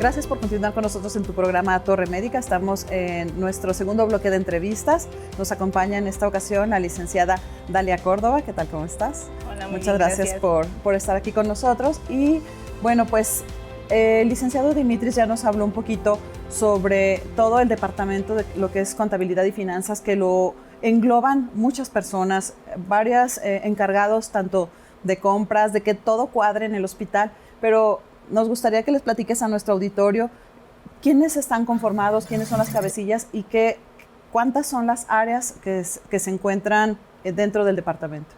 Gracias por continuar con nosotros en tu programa Torre Médica. Estamos en nuestro segundo bloque de entrevistas. Nos acompaña en esta ocasión la licenciada Dalia Córdoba. ¿Qué tal? ¿Cómo estás? Hola, muy Muchas bien, gracias por estar aquí con nosotros. Y bueno, pues el licenciado Dimitris ya nos habló un poquito sobre todo el departamento de lo que es contabilidad y finanzas, que lo engloban muchas personas, varios encargados tanto de compras, de que todo cuadre en el hospital, pero nos gustaría que les platiques a nuestro auditorio quiénes están conformados, quiénes son las cabecillas y cuántas son las áreas que se encuentran dentro del departamento.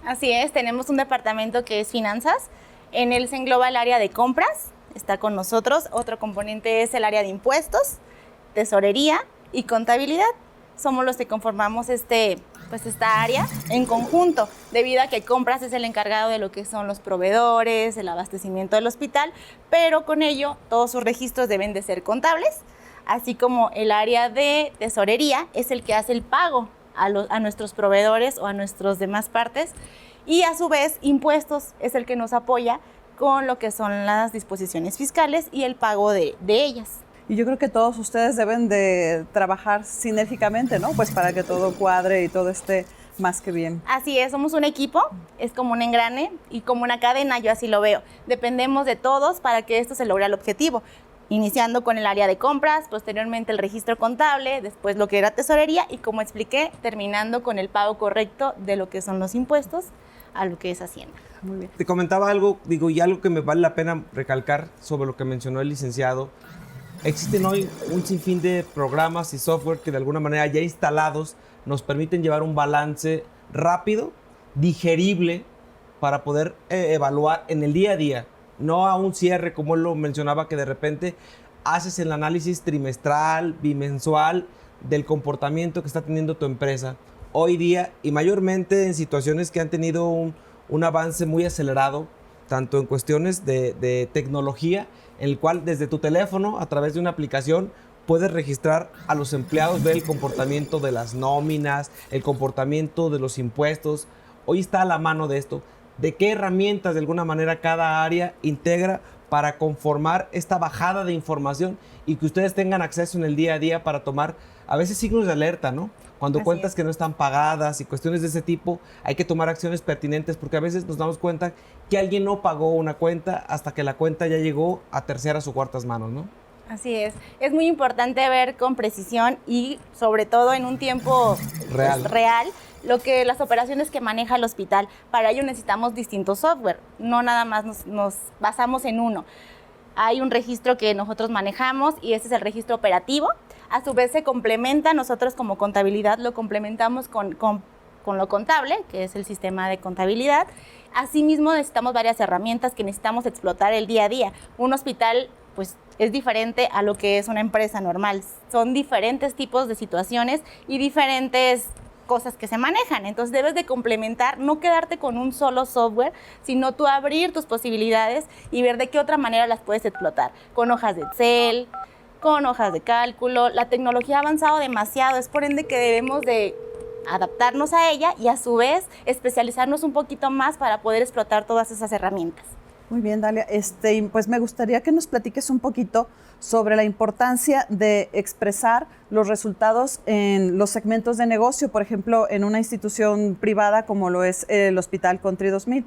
Así es, tenemos un departamento que es finanzas, en él se engloba el área de compras, está con nosotros, otro componente es el área de impuestos, tesorería y contabilidad. Somos los que conformamos esta área en conjunto, debido a que compras es el encargado de lo que son los proveedores, el abastecimiento del hospital, pero con ello todos sus registros deben de ser contables, así como el área de tesorería es el que hace el pago a nuestros proveedores o a nuestras demás partes, y a su vez impuestos es el que nos apoya con lo que son las disposiciones fiscales y el pago de ellas. Y yo creo que todos ustedes deben de trabajar sinérgicamente, ¿no? Pues para que todo cuadre y todo esté más que bien. Así es, somos un equipo, es como un engrane y como una cadena, yo así lo veo. Dependemos de todos para que esto se logre el objetivo. Iniciando con el área de compras, posteriormente el registro contable, después lo que era tesorería y, como expliqué, terminando con el pago correcto de lo que son los impuestos a lo que es Hacienda. Muy bien. Te comentaba algo, y algo que me vale la pena recalcar sobre lo que mencionó el licenciado. Existen hoy un sinfín de programas y software que de alguna manera ya instalados nos permiten llevar un balance rápido, digerible, para poder evaluar en el día a día, no a un cierre como él lo mencionaba, que de repente haces el análisis trimestral, bimensual del comportamiento que está teniendo tu empresa hoy día, y mayormente en situaciones que han tenido un avance muy acelerado, tanto en cuestiones de tecnología, en el cual desde tu teléfono, a través de una aplicación, puedes registrar a los empleados, ver el comportamiento de las nóminas, el comportamiento de los impuestos. Hoy está a la mano de esto. ¿De qué herramientas de alguna manera cada área integra para conformar esta bajada de información y que ustedes tengan acceso en el día a día para tomar a veces signos de alerta, ¿no? Cuando cuentas que no están pagadas y cuestiones de ese tipo, hay que tomar acciones pertinentes, porque a veces nos damos cuenta que alguien no pagó una cuenta hasta que la cuenta ya llegó a terceras o cuartas manos, ¿no? Así es muy importante ver con precisión y sobre todo en un tiempo real lo que las operaciones que maneja el hospital. Para ello necesitamos distintos software, no nada más nos basamos en uno. Hay un registro que nosotros manejamos y ese es el registro operativo. A su vez se complementa, nosotros como contabilidad lo complementamos con lo contable, que es el sistema de contabilidad. Asimismo necesitamos varias herramientas que necesitamos explotar el día a día. Un hospital pues es diferente a lo que es una empresa normal. Son diferentes tipos de situaciones y diferentes cosas que se manejan. Entonces debes de complementar, no quedarte con un solo software, sino tú abrir tus posibilidades y ver de qué otra manera las puedes explotar. Con hojas de Excel, con hojas de cálculo. La tecnología ha avanzado demasiado, es por ende que debemos de adaptarnos a ella y a su vez especializarnos un poquito más para poder explotar todas esas herramientas. Muy bien, Dalia. Pues me gustaría que nos platiques un poquito sobre la importancia de expresar los resultados en los segmentos de negocio, por ejemplo, en una institución privada como lo es el Hospital Country 2000.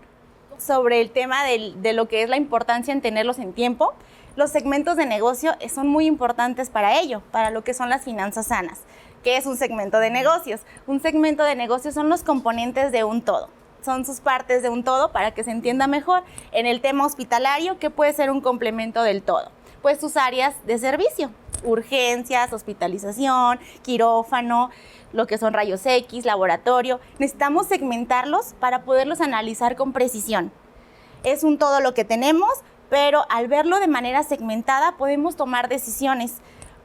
Sobre el tema de lo que es la importancia en tenerlos en tiempo, los segmentos de negocio son muy importantes para ello, para lo que son las finanzas sanas. ¿Qué es un segmento de negocios? Un segmento de negocios son los componentes de un todo. Son sus partes de un todo para que se entienda mejor. En el tema hospitalario, ¿qué puede ser un complemento del todo? Pues sus áreas de servicio, urgencias, hospitalización, quirófano, lo que son rayos X, laboratorio. Necesitamos segmentarlos para poderlos analizar con precisión. Es un todo lo que tenemos, pero al verlo de manera segmentada podemos tomar decisiones.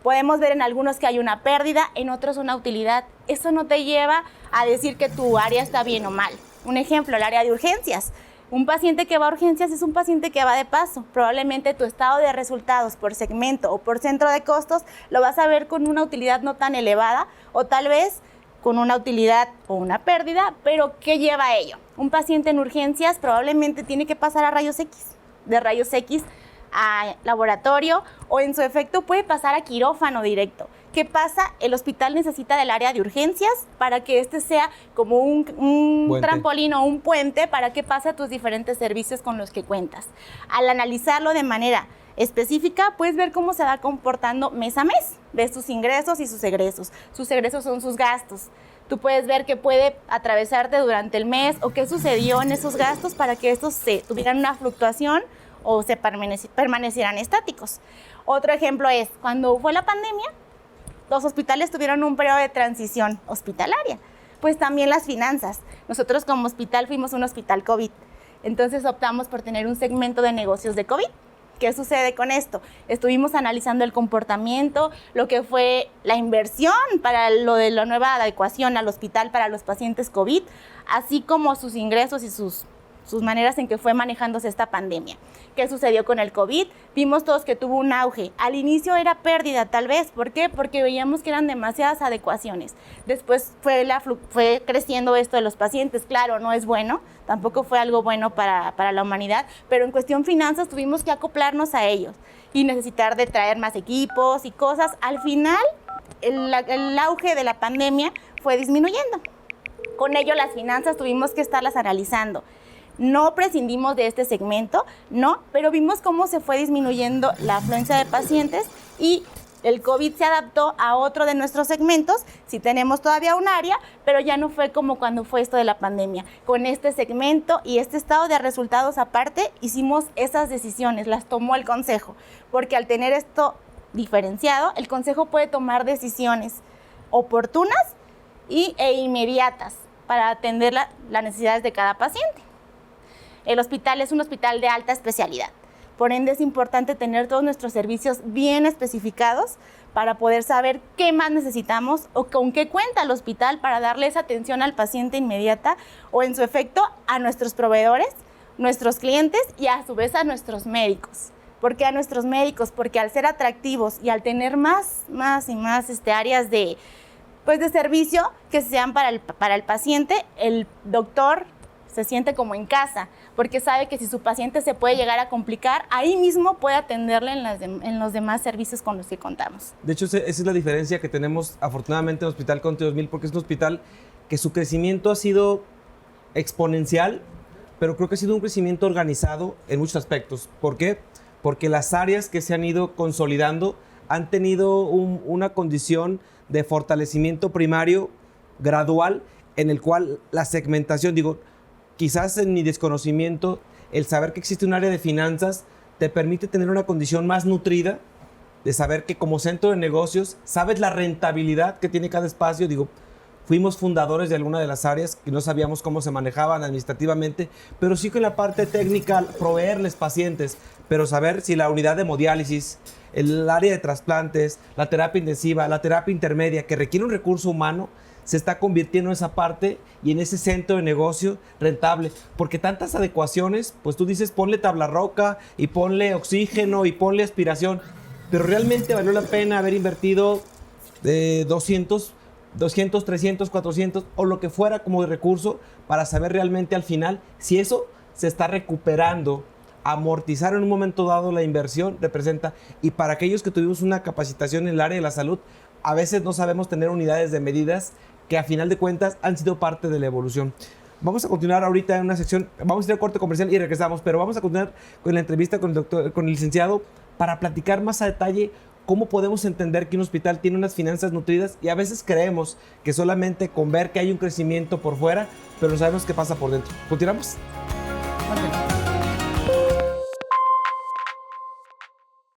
Podemos ver en algunos que hay una pérdida, en otros una utilidad. Eso no te lleva a decir que tu área está bien o mal. Un ejemplo, el área de urgencias. Un paciente que va a urgencias es un paciente que va de paso. Probablemente tu estado de resultados por segmento o por centro de costos lo vas a ver con una utilidad no tan elevada o tal vez con una utilidad o una pérdida, pero ¿qué lleva a ello? Un paciente en urgencias probablemente tiene que pasar a rayos X. De rayos X a laboratorio o en su efecto puede pasar a quirófano directo. ¿Qué pasa? El hospital necesita del área de urgencias para que este sea como un trampolín o un puente para que pase a tus diferentes servicios con los que cuentas. Al analizarlo de manera específica, puedes ver cómo se va comportando mes a mes. Ves sus ingresos y sus egresos. Sus egresos son sus gastos. Tú puedes ver qué puede atravesarte durante el mes o qué sucedió en esos gastos para que estos tuvieran una fluctuación o se permanecieran estáticos. Otro ejemplo es, cuando fue la pandemia, los hospitales tuvieron un periodo de transición hospitalaria. Pues también las finanzas. Nosotros como hospital fuimos un hospital COVID. Entonces optamos por tener un segmento de negocios de COVID. ¿Qué sucede con esto? Estuvimos analizando el comportamiento, lo que fue la inversión para lo de la nueva adecuación al hospital para los pacientes COVID, así como sus ingresos y sus maneras en que fue manejándose esta pandemia. ¿Qué sucedió con el COVID? Vimos todos que tuvo un auge. Al inicio era pérdida, tal vez. ¿Por qué? Porque veíamos que eran demasiadas adecuaciones. Después fue creciendo esto de los pacientes. Claro, no es bueno, tampoco fue algo bueno para la humanidad, pero en cuestión finanzas tuvimos que acoplarnos a ellos y necesitar de traer más equipos y cosas. Al final, el auge de la pandemia fue disminuyendo. Con ello, las finanzas tuvimos que estarlas analizando. No prescindimos de este segmento, no, pero vimos cómo se fue disminuyendo la afluencia de pacientes y el COVID se adaptó a otro de nuestros segmentos. Sí tenemos todavía un área, pero ya no fue como cuando fue esto de la pandemia. Con este segmento y este estado de resultados aparte, hicimos esas decisiones, las tomó el consejo, porque al tener esto diferenciado, el consejo puede tomar decisiones oportunas e inmediatas para atender las necesidades de cada paciente. El hospital es un hospital de alta especialidad. Por ende, es importante tener todos nuestros servicios bien especificados para poder saber qué más necesitamos o con qué cuenta el hospital para darle esa atención al paciente inmediata o, en su efecto, a nuestros proveedores, nuestros clientes y, a su vez, a nuestros médicos. ¿Por qué a nuestros médicos? Porque al ser atractivos y al tener más áreas de servicio que sean para el paciente, el doctor se siente como en casa, porque sabe que si su paciente se puede llegar a complicar, ahí mismo puede atenderle en los demás servicios con los que contamos. De hecho, esa es la diferencia que tenemos afortunadamente en el Hospital Conte 2000, porque es un hospital que su crecimiento ha sido exponencial, pero creo que ha sido un crecimiento organizado en muchos aspectos. ¿Por qué? Porque las áreas que se han ido consolidando han tenido una condición de fortalecimiento primario gradual, en el cual la segmentación, quizás en mi desconocimiento, el saber que existe un área de finanzas te permite tener una condición más nutrida, de saber que como centro de negocios sabes la rentabilidad que tiene cada espacio. Fuimos fundadores de alguna de las áreas que no sabíamos cómo se manejaban administrativamente, pero sí que en la parte técnica proveerles pacientes, pero saber si la unidad de hemodiálisis, el área de trasplantes, la terapia intensiva, la terapia intermedia, que requiere un recurso humano, se está convirtiendo en esa parte y en ese centro de negocio rentable. Porque tantas adecuaciones, pues tú dices ponle tabla roca y ponle oxígeno y ponle aspiración, pero realmente valió la pena haber invertido 200, 300, 400 o lo que fuera como de recurso para saber realmente al final si eso se está recuperando. Amortizar en un momento dado la inversión representa, y para aquellos que tuvimos una capacitación en el área de la salud, a veces no sabemos tener unidades de medidas que a final de cuentas han sido parte de la evolución. Vamos a continuar ahorita en una sección, vamos a ir a corte comercial y regresamos, pero vamos a continuar con la entrevista con el licenciado para platicar más a detalle cómo podemos entender que un hospital tiene unas finanzas nutridas, y a veces creemos que solamente con ver que hay un crecimiento por fuera, pero no sabemos qué pasa por dentro. ¿Continuamos? Continuamos.